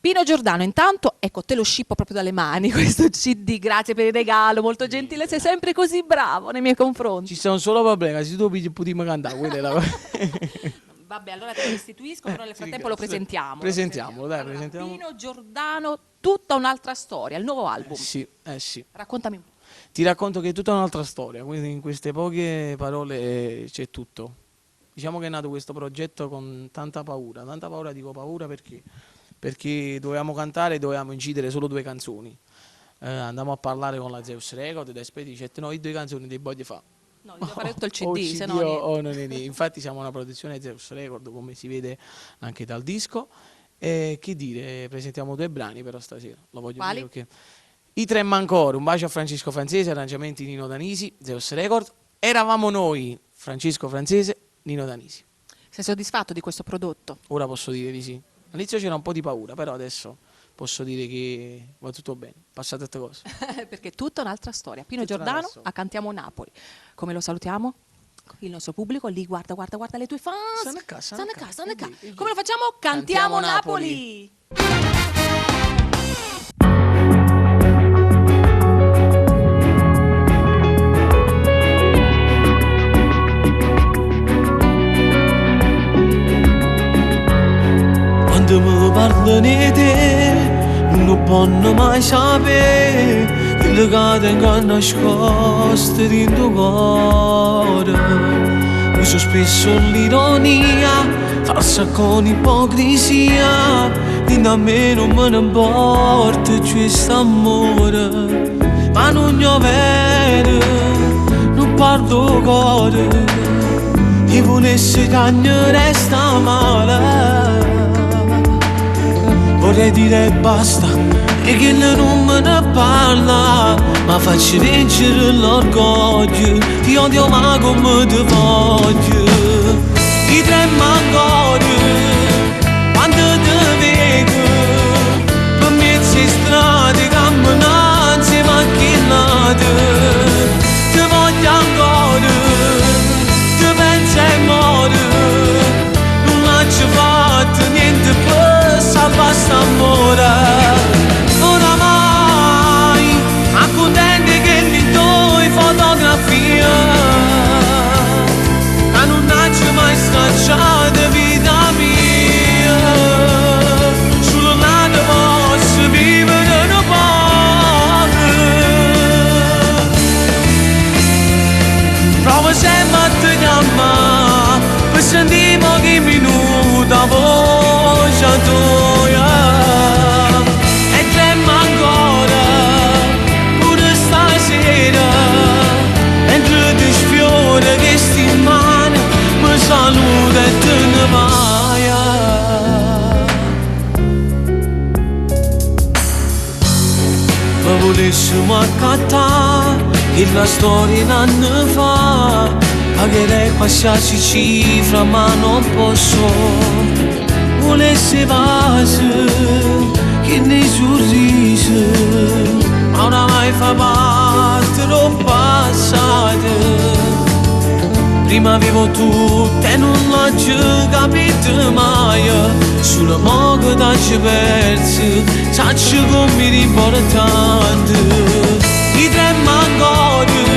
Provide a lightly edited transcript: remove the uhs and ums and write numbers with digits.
Pino Giordano, intanto, ecco, te lo scippo proprio dalle mani questo CD, grazie per il regalo, molto gentile, sei sempre così bravo nei miei confronti. Ci sta un solo problema, se tu potremmo cantare, quella è la Vabbè, allora te lo restituisco, però nel frattempo lo presentiamo. Presentiamolo, dai, Allora, presentiamo. Pino Giordano, tutta un'altra storia, il nuovo album. Sì, sì. Raccontami un po'. Ti racconto che è tutta un'altra storia, quindi in queste poche parole c'è tutto. Diciamo che è nato questo progetto con tanta paura dico paura perché dovevamo cantare e dovevamo incidere solo 2 canzoni. Andammo a parlare con la Zeus Record ed Espedi dice no, i 2 canzoni dei voglio fare. No, devo fare tutto il CD, O CD se no niente. o non è niente. Infatti siamo una produzione Zeus Record, come si vede anche dal disco. E che dire, presentiamo 2 brani però stasera, lo voglio Quali? dire perché... I Tre Mancor, un bacio a Francesco Francese, arrangiamenti Nino Danisi, Zeus Record. Eravamo noi, Francesco Francese, Nino Danisi. Sei soddisfatto di questo prodotto? Ora posso dire di sì. All'inizio c'era un po' di paura, però adesso posso dire che va tutto bene, passate tutte cose. Perché è tutta un'altra storia. Pino Tutta Giordano un'altra storia. a Cantiamo Napoli. Come lo salutiamo? Il nostro pubblico lì guarda le tue fans. Stanno a casa, Stanno a casa, stanno a casa. E Come lo facciamo? Cantiamo Cantiamo Napoli. Quando mi parlano di te, non posso mai sapere quello che tengo nascosto dentro il cuore. Uso spesso l'ironia, falsa con ipocrisia, di a me non me ne importa questo amore. Ma non è vero, non parlo cuore, chi volesse che ne resta male. Vorrei dire basta e che non me ne parla, ma faccio vincere l'orgoglio, ti odio ma come ti voglio. I tre mancori, quando ti vedo, per mezzo di strade camminanze macchinate, ti voglio ancora, ti penso e muore, non l'ho fatto niente per salvare st'amore. Oramai accontenti che li do fotografie, che non ho mai stracciato vita mia. Solo là posso vivere un po'. Provo sempre a te chiamare per sentire pochi minuti a voce tua. E trema ancora pure stasera, mentre ti sfiora che sti mani mi saluta e te ne vai. Ma volessimo accattare che la storia in anni fa, pagherei qualsiasi cifra ma non posso. Volesse pace che nei sorrisi, ma oramai fa parte del passato. Prima avevo tutto e non l'ho capito mai, sulla moga t'ho perso, saccio come mi importante. I tre mancori,